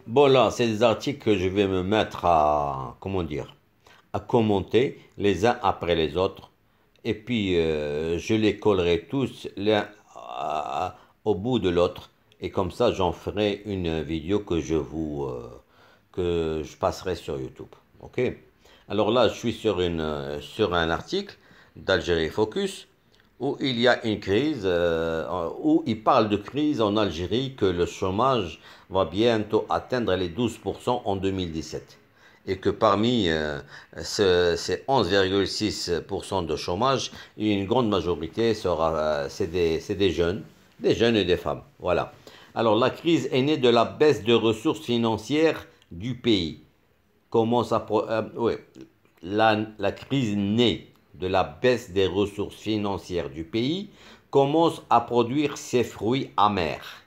Bon là, c'est des articles que je vais me mettre à, comment dire, à commenter les uns après les autres. Et puis, je les collerai tous au bout de l'autre. Et comme ça, j'en ferai une vidéo que je passerai sur YouTube. Ok? Alors là, je suis sur un article d'Algérie Focus où il y a une crise, où il parle de crise en Algérie, que le chômage va bientôt atteindre les 12% en 2017. Et que parmi ces 11,6% de chômage, une grande majorité c'est des jeunes et des femmes. Voilà. Alors la crise est née de la baisse de ressources financières du pays. Comment ça, ouais, la crise née de la baisse des ressources financières du pays commence à produire ses fruits amers.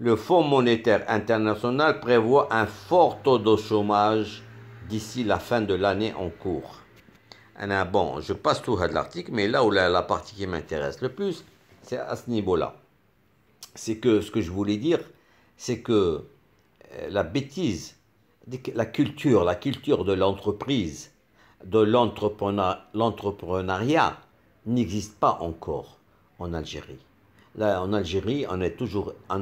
Le Fonds monétaire international prévoit un fort taux de chômage d'ici la fin de l'année en cours. Bon, je passe tout l'article, mais là où la partie qui m'intéresse le plus, c'est à ce niveau-là. C'est que ce que je voulais dire, c'est que la bêtise, la culture de l'entreprise, de l'entrepreneuriat n'existe pas encore en Algérie. Là, en Algérie, on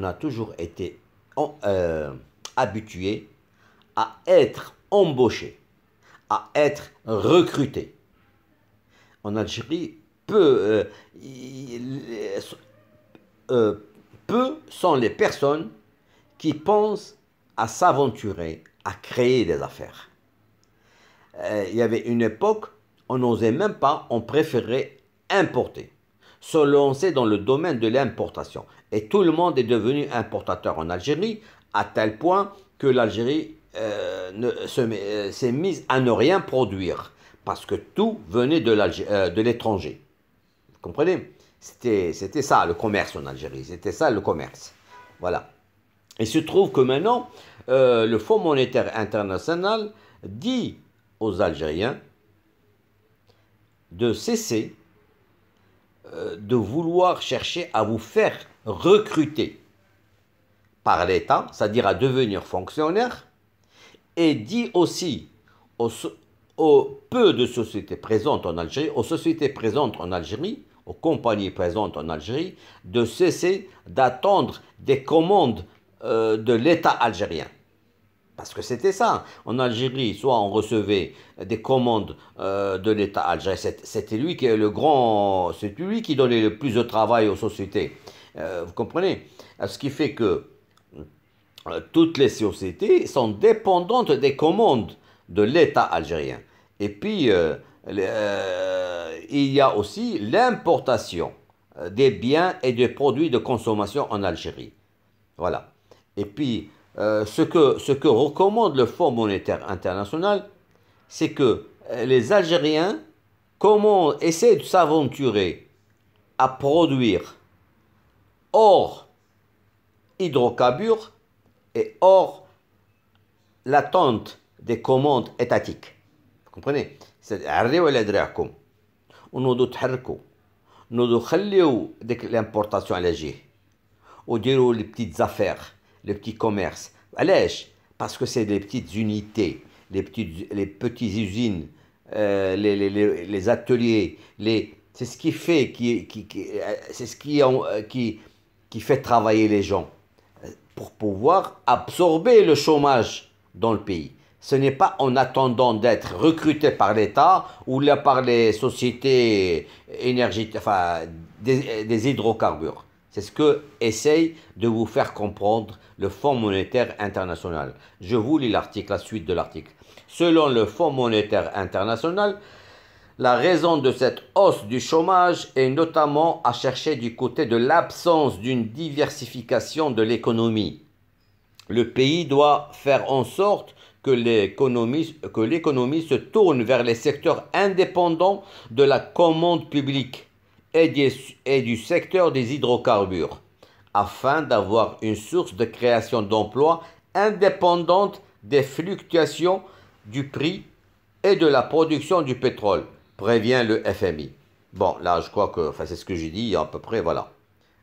a toujours été habitué à être embauché, à être recruté. En Algérie, peu sont les personnes qui pensent à s'aventurer, à créer des affaires. Il y avait une époque, on n'osait même pas, on préférait importer, se lancer dans le domaine de l'importation. Et tout le monde est devenu importateur en Algérie, à tel point que l'Algérie s'est mise à ne rien produire, parce que tout venait de l'étranger. Vous comprenez? C'était ça le commerce en Algérie, c'était ça le commerce. Voilà. Il se trouve que maintenant, le Fonds monétaire international dit aux Algériens de cesser de vouloir chercher à vous faire recruter par l'État, c'est-à-dire à devenir fonctionnaire, et dit aussi aux peu de sociétés présentes en Algérie, aux sociétés présentes en Algérie, aux compagnies présentes en Algérie, de cesser d'attendre des commandes de l'État algérien. Parce que c'était ça. En Algérie, soit on recevait des commandes de l'État algérien, c'était lui qui est le grand, c'est lui qui donnait le plus de travail aux sociétés. Vous comprenez? Ce qui fait que toutes les sociétés sont dépendantes des commandes de l'État algérien. Et puis, il y a aussi l'importation des biens et des produits de consommation en Algérie. Voilà. Et puis, ce que recommande le Fonds monétaire international, c'est que les Algériens essaient de s'aventurer à produire hors hydrocarbures et hors l'attente des commandes étatiques. Vous comprenez? C'est عريوا على دراعكم ونوضوا تحركوا نوضوا خليوا ديك l'importation على جيه وديروا les petites affaires, les petits commerces. علاش؟ Parce que c'est les petites unités, les petites usines, les ateliers, c'est ce qui fait c'est ce qui fait travailler les gens pour pouvoir absorber le chômage dans le pays. Ce n'est pas en attendant d'être recruté par l'État ou là par les sociétés énergétiques, enfin des hydrocarbures. C'est ce que essaye de vous faire comprendre le Fonds monétaire international. Je vous lis l'article, la suite de l'article. Selon le Fonds monétaire international, la raison de cette hausse du chômage est notamment à chercher du côté de l'absence d'une diversification de l'économie. Le pays doit faire en sorte que l'économie se tourne vers les secteurs indépendants de la commande publique et du secteur des hydrocarbures, afin d'avoir une source de création d'emplois indépendante des fluctuations du prix et de la production du pétrole, prévient le FMI. Bon, là, je crois que c'est ce que j'ai dit à peu près, voilà.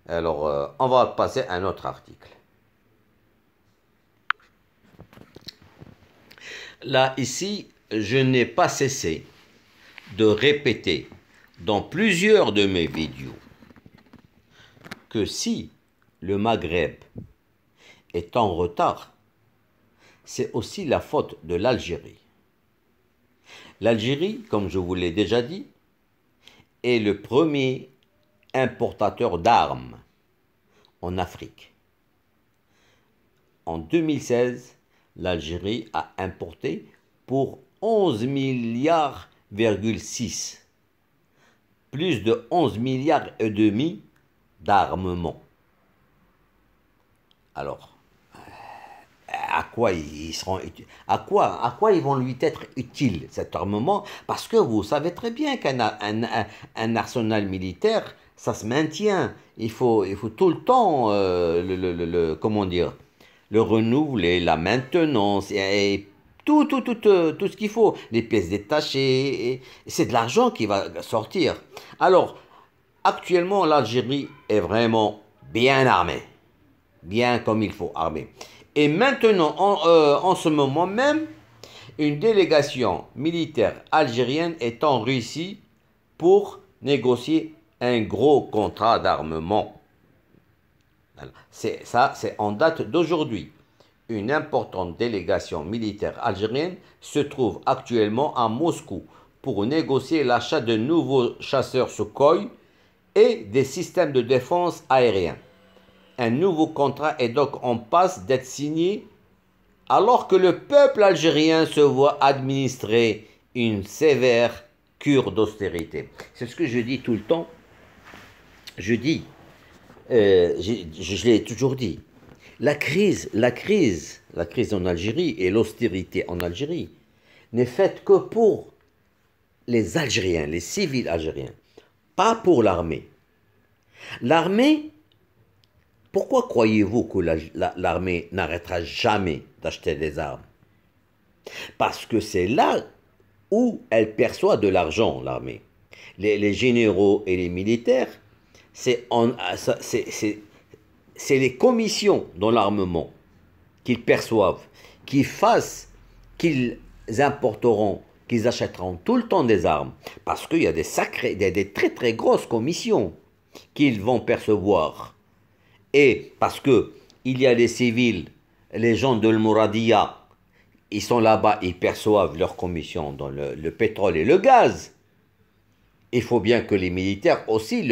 Alors, on va passer à un autre article. là, ici, je n'ai pas cessé de répéter dans plusieurs de mes vidéos que si le Maghreb est en retard, c'est aussi la faute de l'Algérie. L'Algérie, comme je vous l'ai déjà dit, est le premier importateur d'armes en Afrique. En 2016, l'Algérie a importé pour 11 milliards, plus de 11 milliards et demi d'armement. Alors, à quoi ils seront à quoi ils vont lui être utiles cet armement? Parce que vous savez très bien qu'un arsenal militaire, ça se maintient. Il faut tout le temps comment dire, le renouveler, la maintenance et tout ce qu'il faut, les pièces détachées. C'est de l'argent qui va sortir. Alors, actuellement, l'Algérie est vraiment bien armée, bien comme il faut armée. Et maintenant, en ce moment même, une délégation militaire algérienne est en Russie pour négocier un gros contrat d'armement. C'est en date d'aujourd'hui. Une importante délégation militaire algérienne se trouve actuellement à Moscou pour négocier l'achat de nouveaux chasseurs Sukhoi et des systèmes de défense aériens. Un nouveau contrat est donc en passe d'être signé alors que le peuple algérien se voit administrer une sévère cure d'austérité. C'est ce que je dis tout le temps. Je dis, je l'ai toujours dit, la crise en Algérie et l'austérité en Algérie n'est faite que pour les Algériens, les civils algériens, pas pour l'armée. L'armée, pourquoi croyez-vous que l'armée n'arrêtera jamais d'acheter des armes? Parce que c'est là où elle perçoit de l'argent, l'armée. Les généraux et les militaires, c'est les commissions dans l'armement qu'ils perçoivent, qu'ils importeront, qu'ils achèteront tout le temps des armes. Parce qu'il y a des très très grosses commissions qu'ils vont percevoir. Et parce que il y a les civils, les gens de l'Mouradia, ils sont là-bas, ils perçoivent leurs commissions dans le pétrole et le gaz. Il faut bien que les militaires aussi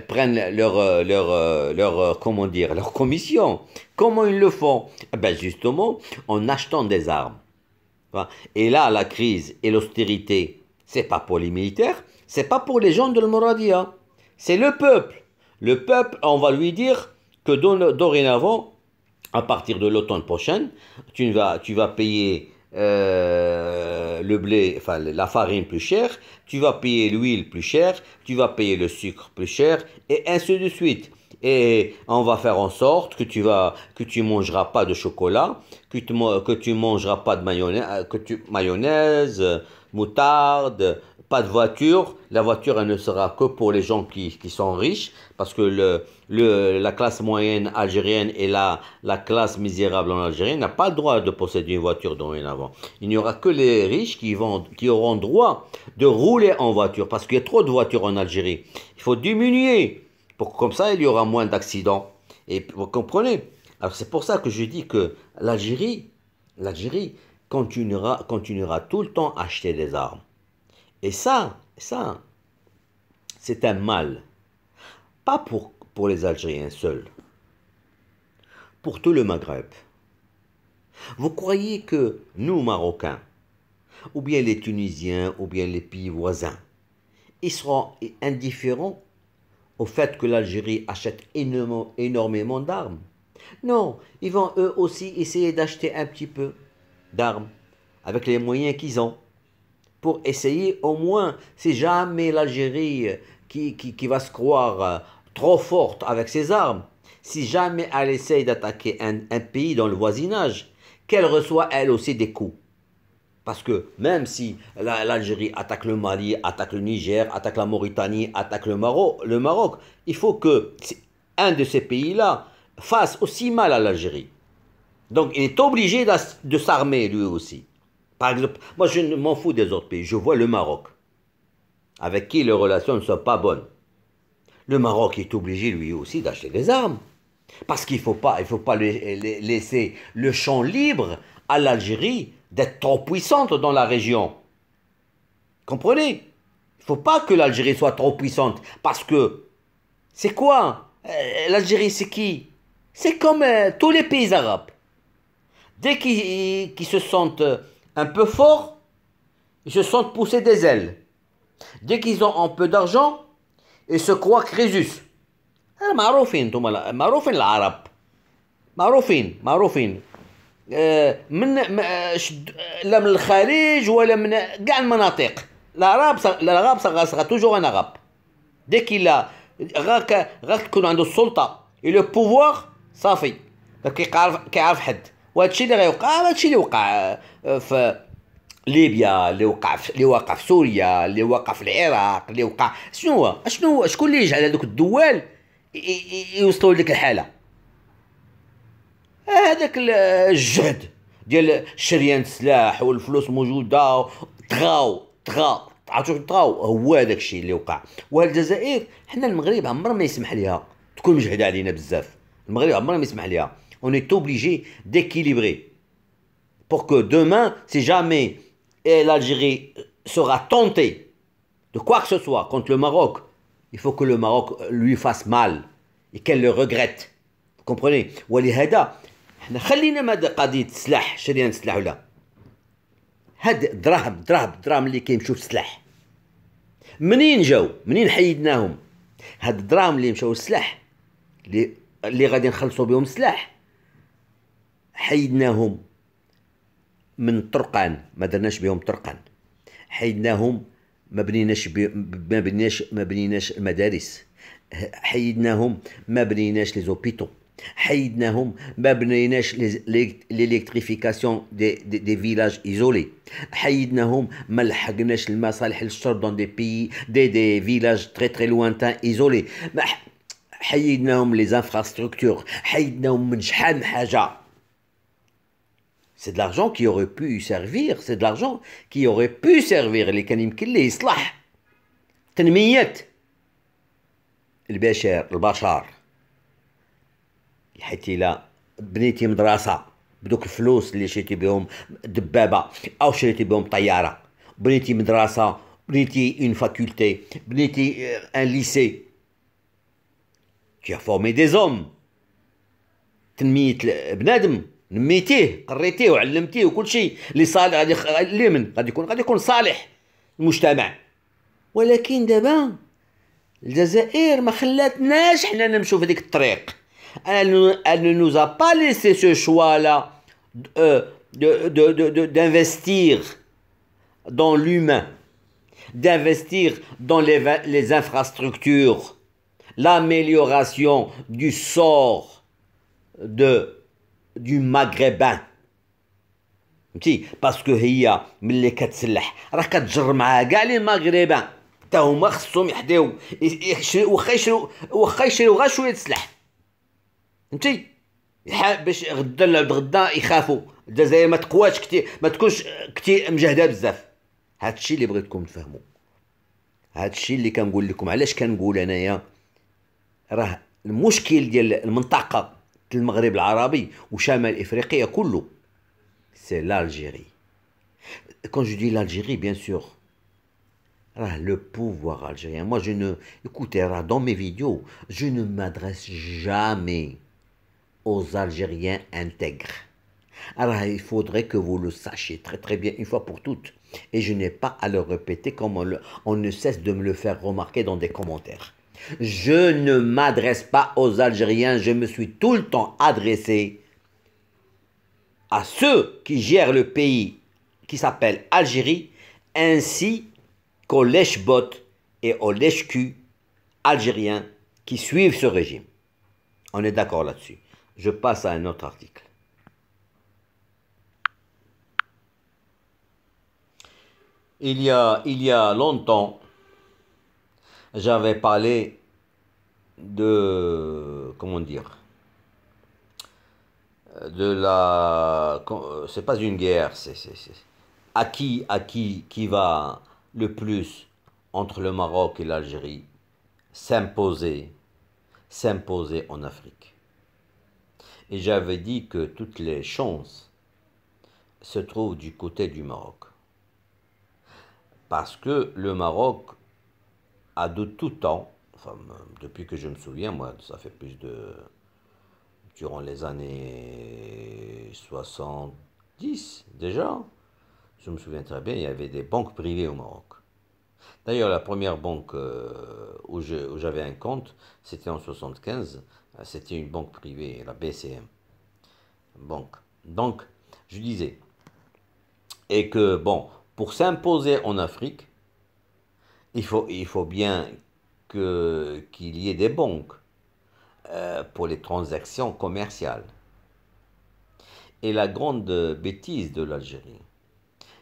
prennent comment dire, leur commission. Comment ils le font? Ben justement, en achetant des armes. Et là, la crise et l'austérité, c'est pas pour les militaires, c'est pas pour les gens de l'Mouradia, c'est le peuple. Le peuple, on va lui dire que dorénavant, à partir de l'automne prochaine, tu vas payer le blé, enfin la farine plus cher, tu vas payer l'huile plus cher, tu vas payer le sucre plus cher, et ainsi de suite. Et on va faire en sorte que tu mangeras pas de chocolat, que tu mangeras pas de mayonnaise, moutarde, pas de voiture. La voiture, elle ne sera que pour les gens qui sont riches, parce que la classe moyenne algérienne et la classe misérable en Algérie n'a pas le droit de posséder une voiture dorénavant. Il n'y aura que les riches qui auront droit de rouler en voiture, parce qu'il y a trop de voitures en Algérie. Il faut diminuer. Comme ça, il y aura moins d'accidents. Et vous comprenez? Alors c'est pour ça que je dis que l'Algérie continuera tout le temps à acheter des armes. Et ça, c'est un mal. Pas pour les Algériens seuls. Pour tout le Maghreb. Vous croyez que nous, Marocains, ou bien les Tunisiens, ou bien les pays voisins, ils seront indifférents au fait que l'Algérie achète énormément d'armes? Non, ils vont eux aussi essayer d'acheter un petit peu d'armes avec les moyens qu'ils ont pour essayer au moins, si jamais l'Algérie qui va se croire trop forte avec ses armes, si jamais elle essaye d'attaquer un pays dans le voisinage, qu'elle reçoit elle aussi des coups. Parce que même si l'Algérie attaque le Mali, attaque le Niger, attaque la Mauritanie, attaque le Maroc, il faut que un de ces pays-là fasse aussi mal à l'Algérie. Donc il est obligé de s'armer lui aussi. Par exemple, moi je ne m'en fous des autres pays. Je vois le Maroc, avec qui les relations ne sont pas bonnes. Le Maroc est obligé lui aussi d'acheter des armes. Parce qu'il ne faut pas laisser le champ libre à l'Algérie d'être trop puissante dans la région. Comprenez? Il ne faut pas que l'Algérie soit trop puissante. Parce que, c'est quoi? L'Algérie, c'est qui? C'est comme tous les pays arabes. Dès qu'ils se sentent un peu forts, ils se sentent pousser des ailes. Dès qu'ils ont un peu d'argent, ils se croient Crésus. معروفين انتم معروفين العرب معروفين من لا من الخارج ولا من كاع المناطق العرب صغا توجور ان عرب ديك كي غاك تكون عنده السلطه اي لو بوفوار صافي كيعرف حد وهذا الشيء اللي غيوقع هذا الشيء اللي وقع في ليبيا اللي وقع في سوريا اللي وقع في العراق اللي وقع شنو شكون اللي يجعل هذوك الدول يوصلوا لديك الحاله هذاك الجهد ديال شريان السلاح والفلوس موجوده عرفتوا طغاو هو هذاك الشيء اللي وقع والجزائر حنا المغرب عمر ما يسمح ليها تكون مجهده علينا بزاف المغرب عمر ما يسمح ليها on est obligé d'équilibrer pour que demain si jamais l'Algérie sera tentée de quoi que ce soit contre le Maroc il faut que le Maroc lui fasse mal et qu'elle le regrette vous comprenez ولهذا حنا خلينا من قضيه السلاح شريان السلاح ولا هاد دراهم اللي كيمشيو في السلاح منين حيدناهم هاد الدراهم اللي مشاو للسلاح اللي غادي نخلصوا بهم السلاح حيدناهم من طرقان ما درناش بهم طرقان حيدناهم ما بنيناش المدارس حيدناهم ما بنيناش لي زوبيتو حيدناهم ما بنيناش ليليكتريفيكاسيون دي فيلاج ايزولي حيدناهم ما لحقناش المصالح للشرب دون دي فيلاج تري لوانتان ايزولي حيدناهم لي انفراستركتور حيدناهم من شحال من حاجه c'est de l'argent qui aurait pu servir c'est de l'argent qui aurait pu servir اللي كان يمكن ليه يصلح تنميه البشر حيت الا بنيتي مدرسه بدوك الفلوس اللي شريتي بهم دبابه او شريتي بهم طياره بنيتي مدرسه بنيتي اون فاكولتي بنيتي ان ليسي tu as formé des hommes تنميه بنادم نميتيه قريتيه وعلمتيه وكل شيء اللي صالح غادي يكون صالح المجتمع ولكن دابا الجزائر ما خلاتناش حنا نمشيو في ديك الطريق elle ne nous a pas laissé ce choix-là d'investir dans l'humain, d'investir dans les infrastructures, l'amélioration du sort du maghrébin. parce que هي ملي كتسلح راه كتجر معاها كاع لي مغربان حتى هما خصهم يحديو واخا يشريو غير شويه السلاح فهمتي باش غدا يخافوا الجزائر ما تقواش كتير ما تكونش كتير مجهده بزاف هادشي اللي بغيتكم تفهموا هادشي اللي كنقول لكم علاش كنقول انايا راه المشكل ديال المنطقه المغرب العربي وشمال افريقيا كله c'est l'Algérie quand je dis l'Algérie bien sûr le pouvoir algérien moi je ne écoutez dans mes vidéos je ne m'adresse jamais aux Algériens intègres. Alors il faudrait que vous le sachiez très bien une fois pour toutes. Et je n'ai pas à le répéter comme on ne cesse de me le faire remarquer dans des commentaires. Je ne m'adresse pas aux Algériens, je me suis tout le temps adressé à ceux qui gèrent le pays qui s'appelle Algérie, ainsi qu'aux lèche-bot et aux lèche-cul algériens qui suivent ce régime. On est d'accord là-dessus. Je passe à un autre article. Il y a longtemps, j'avais parlé de, comment dire, de la, c'est pas une guerre, qui va le plus entre le Maroc et l'Algérie s'imposer, s'imposer en Afrique. Et j'avais dit que toutes les chances se trouvent du côté du Maroc. Parce que le Maroc a de tout temps, enfin, depuis que je me souviens, moi, ça fait plus de... durant les années 70 déjà, je me souviens très bien, il y avait des banques privées au Maroc. D'ailleurs, la première banque où j'avais un compte, c'était en 75, c'était une banque privée, la BCM. Banque. Donc, je disais, et que, bon, pour s'imposer en Afrique, il faut bien qu'il y ait des banques pour les transactions commerciales. Et la grande bêtise de l'Algérie,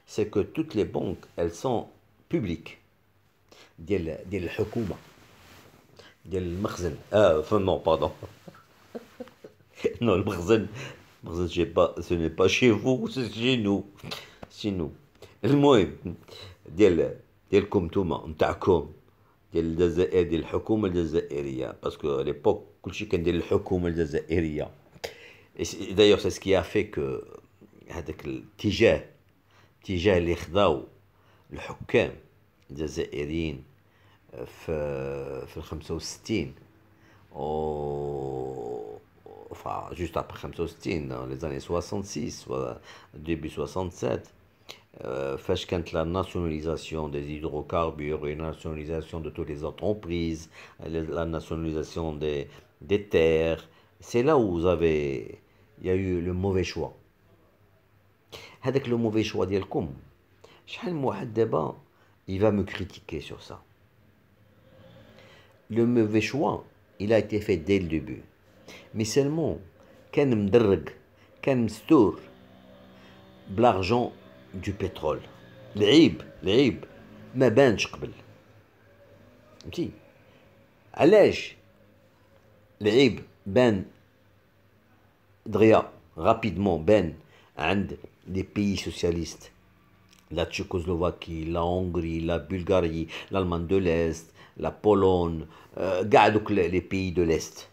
c'est que toutes les banques, elles sont publiques. ديال الحكومة ديال المخزن enfin non pardon non المخزن ce n'est pas chez vous c'est chez nous المهم ديالكم نتوما نتاعكم ديال الجزائر ديال الحكومة الجزائرية باسكو ليبوك كلشي كان ديال الحكومة الجزائرية d'ailleurs c'est ce qui a fait que هذاك الاتجاه اللي خداو الحكام الجزائريين في 65 enfin juste après 65 dans les années 66 début 67 فاش كانت la nationalisation des hydrocarbures et la nationalisation de toutes les entreprises la nationalisation des terres c'est là où il y a eu le mauvais choix هذاك le mauvais choix ديالكم شحال من واحد دابا il va me critiquer sur ça. Le mauvais choix, il a été fait dès le début. Mais seulement, كان مدرج كان مستور بالارجون du pétrole. العيب ما بانش قبل. فهمتي؟ علاش العيب بان دغيا rapidement بان عند les pays socialistes. La Tchécoslovaquie, la Hongrie, la Bulgarie, l'Allemagne de l'Est, la Pologne, les pays de l'Est.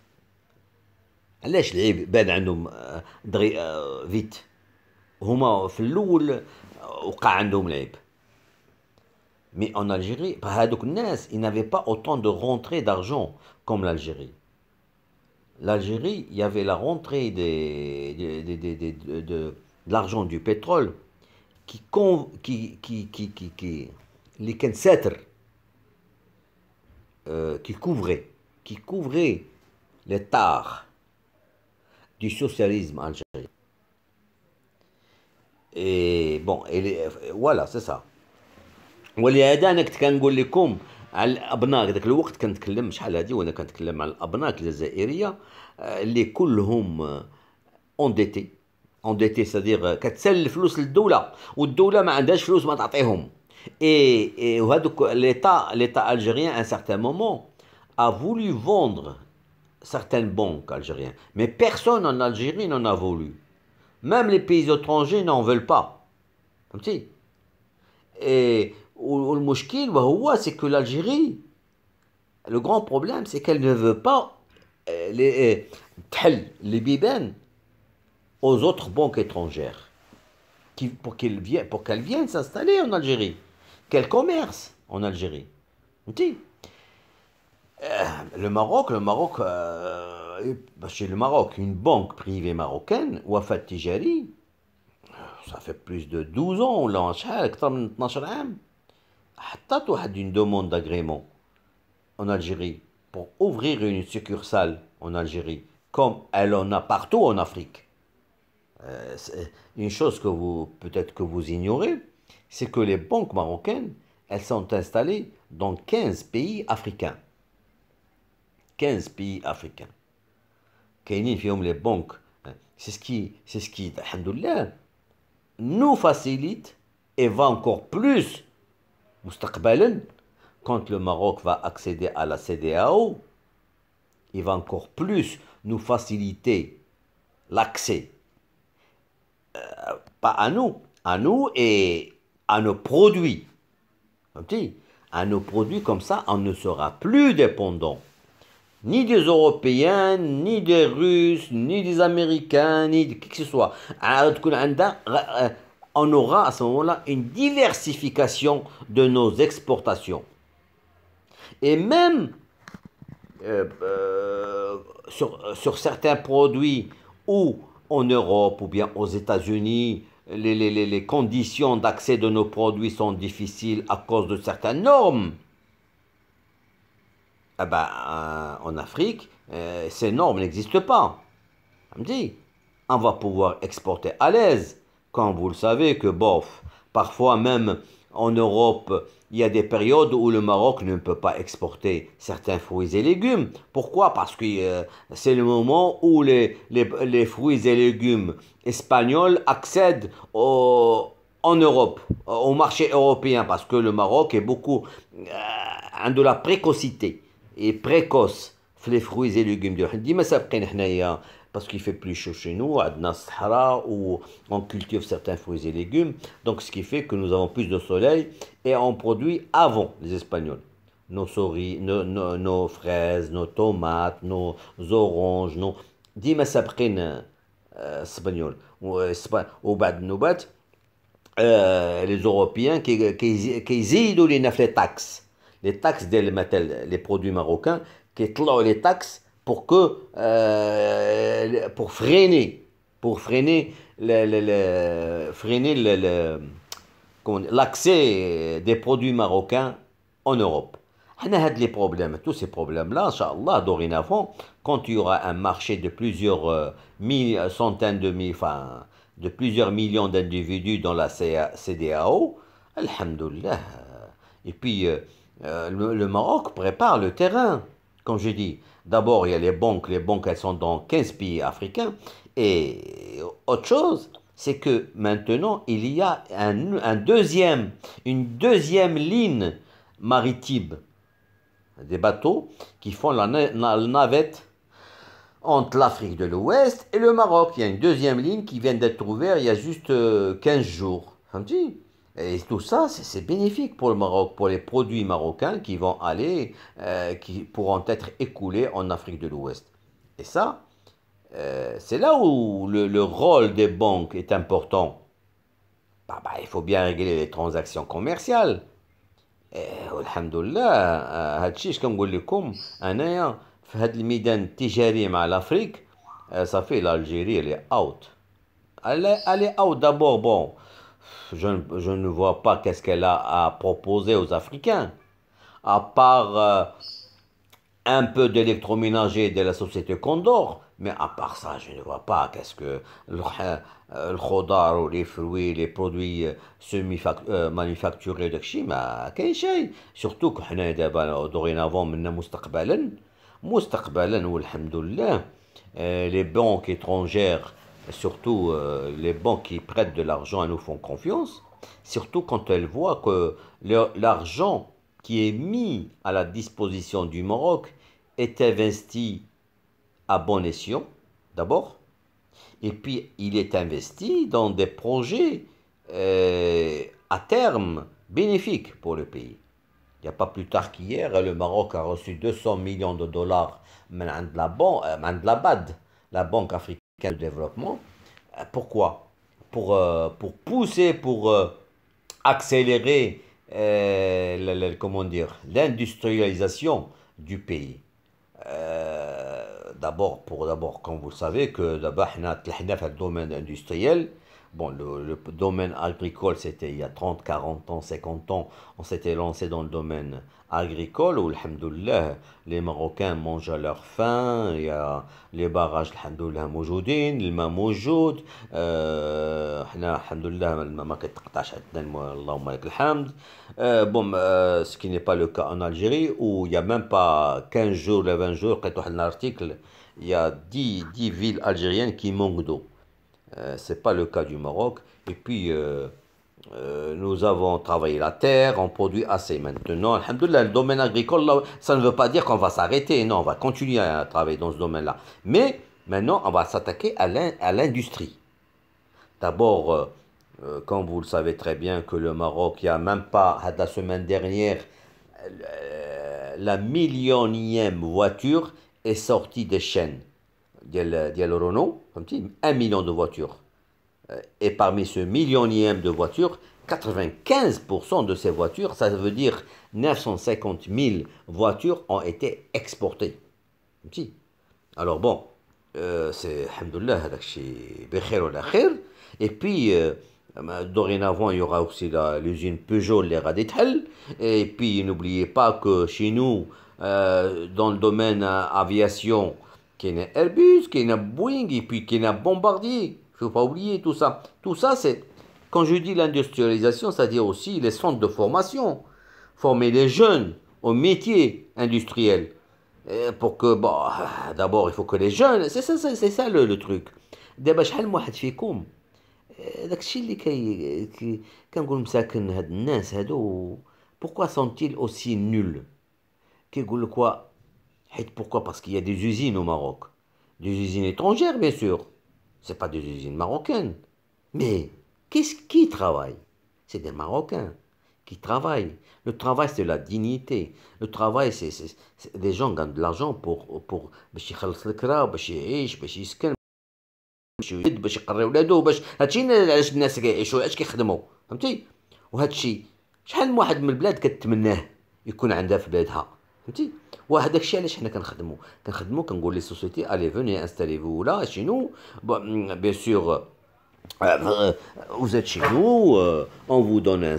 علاش العيب بان عندهم فيت هما في الاول وقع عندهم العيب mais en Algérie هذوك الناس ils n'avaient pas autant de rentrées d'argent comme l'Algérie. L'Algérie, il y avait la rentrée de l'argent du pétrole اللي كان ساتر qui couvrait les tares du socialisme algérien. Et bon, voilà, c'est ça. ولهذا انا كنت كنقول لكم على الابناك ذاك الوقت كنتكلم شحال هادي وانا كنتكلم على الابناك الجزائريه اللي كلهم انديتي سادير كتسال الفلوس للدوله والدوله ما عندهاش فلوس ما تعطيهم et وهذوك l'état algérien à un certain moment a voulu vendre certaines banques algériennes mais personne en Algérie n'en a voulu même les pays étrangers n'en veulent pas فهمتي et والمشكل وهو c'est que l'Algérie le grand problème c'est qu'elle ne veut pas تحل les بيبان aux autres banques étrangères pour qu'elles viennent s'installer en Algérie qu'elles commercent en Algérie le Maroc chez le Maroc une banque privée marocaine Wafat Tijari ça fait plus de 12 ans ولا شحال اكثر من 12 عام حطت واحد une demande d'agrément en Algérie pour ouvrir une succursale en Algérie comme elle en a partout en Afrique. Une chose que peut-être que vous ignorez, c'est que les banques marocaines, elles sont installées dans 15 pays africains. 15 pays africains. كاينين فيهم les banques. C'est ce qui, alhamdoulilah, nous facilite et va encore plus, مستقبلا, quand le Maroc va accéder à la CEDEAO, il va encore plus nous faciliter l'accès, pas à nous et à nos produits. À nos produits, comme ça, on ne sera plus dépendant ni des Européens, ni des Russes, ni des Américains, ni de qui que ce soit. On aura à ce moment-là une diversification de nos exportations. Et même sur certains produits où en Europe ou bien aux États-Unis, les conditions d'accès de nos produits sont difficiles à cause de certaines normes. Eh ben, en Afrique, ces normes n'existent pas. On me dit, on va pouvoir exporter à l'aise. Quand vous le savez que, bof, parfois même en Europe, il y a des périodes où le Maroc ne peut pas exporter certains fruits et légumes. Pourquoi? Parce que c'est le moment où les fruits et légumes espagnols accèdent en Europe, au marché européen, parce que le Maroc est beaucoup de la précocité et précoce les fruits et légumes. Parce qu'il fait plus chaud chez nous, à Sahara, où on cultive certains fruits et légumes. Donc, ce qui fait que nous avons plus de soleil et on produit avant les Espagnols. Nos souris, nos fraises, nos tomates, nos oranges, nos... ديما سابقين الاسبانيول وبعد النوبات les Européens qui يزيدوا لنا في les taxes ديال مثلا les produits marocains كيطلعوا les taxes pour que pour freiner l'accès des produits marocains en Europe. Les problèmes, tous ces problèmes-là, Inch'Allah, dorénavant, quand il y aura un marché de plusieurs centaines de milliers, enfin, de plusieurs millions d'individus dans la CEDEAO, Alhamdoulilah. Et puis, le Maroc prépare le terrain, comme je dis. D'abord, il y a les banques elles sont dans 15 pays africains. Et autre chose, c'est que maintenant, il y a une deuxième ligne maritime, des bateaux qui font la navette entre l'Afrique de l'Ouest et le Maroc. Il y a une deuxième ligne qui vient d'être ouverte il y a juste 15 jours. Et tout ça, c'est bénéfique pour le Maroc, pour les produits marocains qui vont aller, qui pourront être écoulés en Afrique de l'Ouest. Et ça, c'est là où le rôle des banques est important. Il faut bien régler les transactions commerciales. Alhamdoulilah, هادشي اش كنقول لكم انايا في هذا الميدان التجاري مع l'Afrique, ça fait l'Algérie, elle est out. Elle est out d'abord, bon, je ne vois pas qu'est-ce qu'elle a à proposer aux Africains, à part un peu d'électroménager de la société Condor, mais à part ça, je ne vois pas qu'est-ce que le khodar ou les fruits, les produits semi-manufacturés de Kshima, surtout que nous avons dorénavant مستقبلا والحمدلله les banques étrangères, surtout les banques qui prêtent de l'argent et nous font confiance, surtout quand elles voient que l'argent qui est mis à la disposition du Maroc est investi à bon escient, d'abord, et puis il est investi dans des projets à terme bénéfiques pour le pays. Il n'y a pas plus tard qu'hier, le Maroc a reçu 200 millions de dollars de la BAD, la Banque africaine de développement. Pourquoi? Pour pousser, pour accélérer comment dire, l'industrialisation du pays. D'abord, comme vous le savez, que d'abord, on a le domaine industriel. Bon, le domaine agricole, c'était il y a 30, 40 ans, 50 ans, on s'était lancé dans le domaine agricole où, alhamdoulilah, les Marocains mangent à leur faim, il y a les barrages, alhamdoulilah, موجودين, الماء موجود, احنا alhamdoulilah, الماء ما كيتقطعش عندنا, اللهم لك الحمد. Bon, ce qui n'est pas le cas en Algérie, où il n'y a même pas 15 jours, 20 jours, quand on a un article, il y a 10 villes algériennes qui manquent d'eau. Ce n'est pas le cas du Maroc. Et puis, nous avons travaillé la terre, on produit assez maintenant. Alhamdoulilah, le domaine agricole, là, ça ne veut pas dire qu'on va s'arrêter. Non, on va continuer à travailler dans ce domaine-là. Mais maintenant, on va s'attaquer à l'industrie. D'abord, Comme vous le savez très bien que le Maroc, il n'y a même pas, la semaine dernière, la millionième voiture est sortie des chaînes. ديال Renault, فهمتي 1 million de voitures. Et parmi ce millionième de voitures, 95% de ces voitures, ça veut dire 950 000 voitures ont été exportées. فهمتي. Alors bon, c'est, alhamdoulilah, هذاك الشيء بخير ولا خير. Et puis, dorénavant, il y aura aussi l'usine Peugeot, les Radithel. Et puis, n'oubliez pas que chez nous, dans le domaine aviation, qu'il y a Airbus, qu'il y a Boeing, et puis qu'il y a Bombardier. Il ne faut pas oublier tout ça. Tout ça, c'est, quand je dis l'industrialisation, c'est-à-dire aussi les centres de formation. Former les jeunes au métier industriel. Pour que, bon, d'abord, il faut que les jeunes, c'est ça le truc. دابا شحال من واحد فيكم داك الشيء اللي كنقول مساكن هاد الناس هادو pourquoi sont-ils aussi nuls كيقول لك حيت pourquoi parce qu'il y a des usines au Maroc, des usines étrangères bien sûr, c'est pas des usines marocaines, mais qui travaille? C'est des Marocains qui travaillent. Le travail, c'est la dignité. Le travail, c'est des gens gagnent de l'argent pour باش يخلص الكرا باش يعيش باش يسكن باش يولد باش يقري ولادو باش هادشي علاش الناس كيعيشوا علاش كيخدموا فهمتي. وهادشي شحال من واحد من البلاد كتمناه يكون عندها في بلادها فهمتي. وهذاك الشيء علاش حنا كنخدموا كنقول لي سوسيتي الي فوني انستالي فو لا شي نو بيان سور. Vous êtes chez nous, on vous donne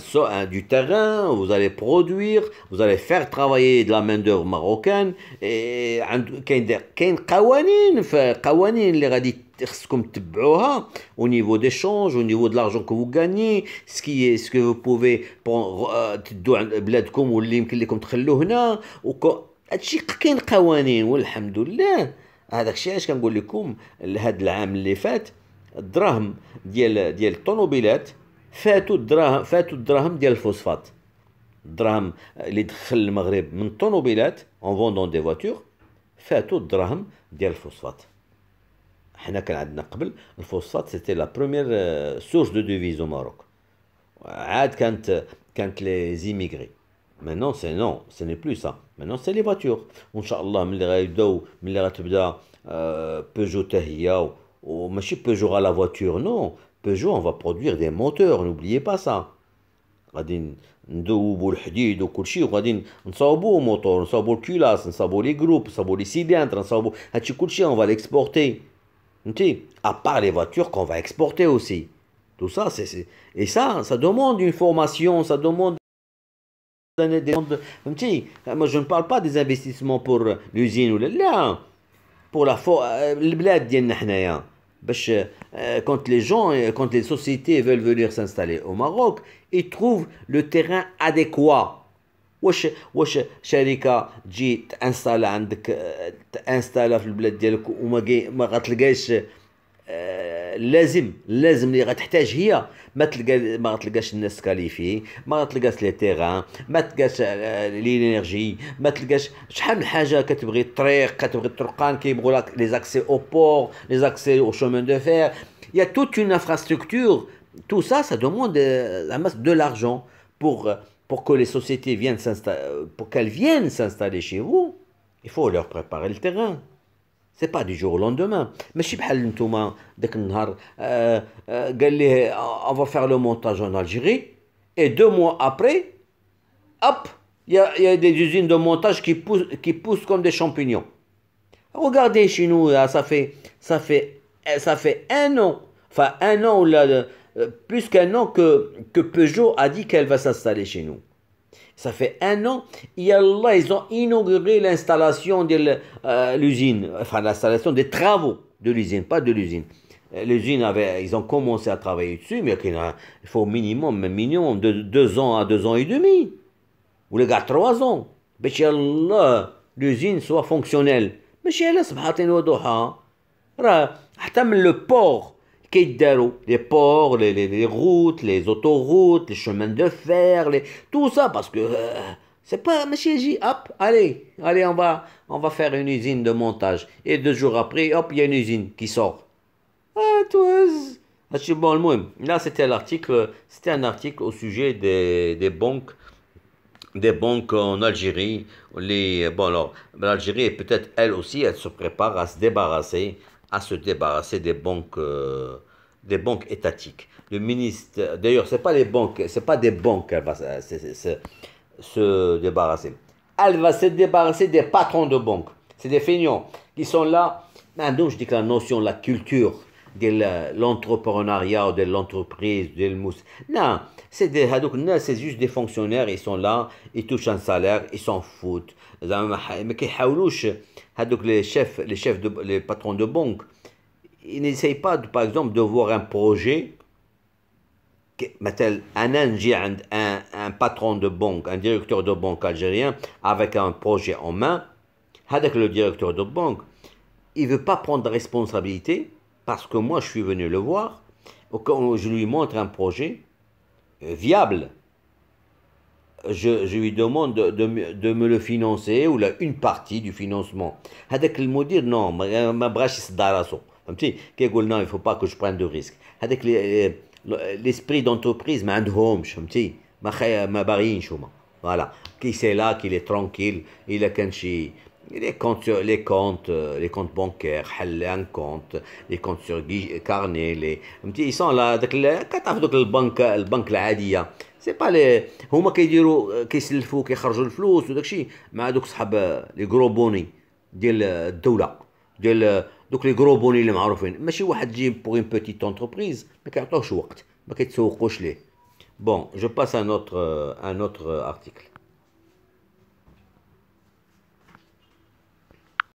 du terrain, vous allez produire, vous allez faire travailler de la main-d'œuvre marocaine. Et كاين قوانين اللي غادي خصكم تتبعوها au niveau d'échange, au niveau de l'argent que vous gagnez, ce que vous pouvez تدوا عند بلادكم واللي يمكن لكم تخلوه هنا. هادشي كاين قوانين والحمد لله. هذاك الشيء علاش كنقول لكم هذا العام اللي فات الدراهم ديال الطوموبيلات فاتوا الدراهم ديال الفوسفات. الدراهم اللي دخل المغرب من الطوموبيلات en vendant des voitures فاتوا الدراهم ديال الفوسفات. حنا كان عندنا قبل الفوسفات سيتي لا بروميير سورس دو ديفيز au Maroc. عاد كانت les immigrés. Maintenant c'est non, ce n'est plus ça. Maintenant c'est les voitures. وان شاء الله ملي غتبدا بيجو حتى هي. وماشي Peugeot à la voiture, non. Peugeot, on va produire des moteurs, n'oubliez pas ça. غادي ندوبوا الحديد وكل شيء وغادي نصاوبوا موتور نصاوبوا الكولاس نصاوبوا لي جروب نصاوبوا لي سيليندر نصاوبوا هادشي كل شيء on va l'exporter. فهمتي. À part les voitures qu'on va exporter aussi. Tout ça, et ça demande une formation, ça demande فهمتي. Moi je ne parle pas des investissements pour l'usine ولا لا. Pour البلاد ديالنا حنايا باش quand les sociétés veulent venir s'installer au Maroc, ils trouvent le terrain adéquat. واش شركه تجي تانستالا عندك تانستالا في البلاد ديالك وما غتلقاش لازم اللي غتحتاج هي ما غتلقاش الناس كاليفي، ما غتلقاش لي تيران، ما تلقاش لينيرجي، ما تلقاش شحال من حاجه كتبغي الطريق، كتبغي الطرقان كيبغوا لك لي زاكسي او بور، لي زاكسي او شومان دو فير. Il y a toute une infrastructure. Tout ça, ça demande de l'argent pour que les sociétés viennent s'installer chez vous. Il faut leur préparer le terrain. C'est pas du jour au lendemain. ماشي بحال نتوما داك النهار قال ليه on va faire le montage en Algérie et 2 mois après hop il y a des usines de montage qui poussent comme des champignons. Regardez chez nous ça fait 1 an, enfin 1 an ou là plus qu'1 an que Peugeot a dit qu'elle va s'installer chez nous. Ça fait 1 an, ils ont inauguré l'installation de l'usine, enfin l'installation des travaux de l'usine, pas de l'usine. L'usine ils ont commencé à travailler dessus, mais il faut minimum de 2 ans à 2 ans et demi. Ou les gars 3 ans. L'usine soit fonctionnelle. Mais chez elle, حتى من le port كيداروا les ports, les routes, les autoroutes, les chemins de fer, tout ça parce que c'est pas ماشي يجي hop allez on va faire une usine de montage et 2 jours après hop il y a une usine qui sort. Toi Bon, là, c'était un article au sujet des banques en Algérie. Bon, alors, l'Algérie, peut-être elle aussi, elle se prépare à se débarrasser des banques étatiques. Le ministre, d'ailleurs, c'est pas les banques, c'est pas des banques qu'elle va se débarrasser. Elle va se débarrasser des patrons de banques. C'est des feignants qui sont là. Donc, je dis que la notion, la culture de l'entrepreneuriat ou de l'entreprise, de l'mous. Non, c'est juste des fonctionnaires, ils sont là, ils touchent un salaire, ils s'en foutent. Mais les patrons de banque, ils n'essayent pas, par exemple, de voir un projet. مثلا انا نجي عند un patron de banque, un directeur de banque algérien avec un projet en main. هذاك le directeur de banque, il veut pas prendre de responsabilité parce que moi je suis venu le voir, quand je lui montre un projet viable, je lui demande de me le financer ou une partie du financement. هذاك المدير non ما بغاش يصدع راسو فهمتي كيقول non il faut pas que je prenne de risque. هذاك l'esprit d'entreprise ما عندهمش فهمتي ما باغيينش هما. Voilà, qui c'est là qu'il est tranquille, il a كان شي les comptes bancaires, un compte, les comptes sur carnet, ils sont là, كتعرف دوك البنك العادية، سي با هما كيديروا كيسلفوا كيخرجوا الفلوس وداكشي مع دوك صحاب لي غرو بوني ديال الدولة، ديال دوك لي غرو بوني اللي معروفين، ماشي واحد تجيب بوغ اون بوتيت انتربريز ما كيعطوهش وقت، ما كيتسوقوش ليه. Bon, je passe à un autre article.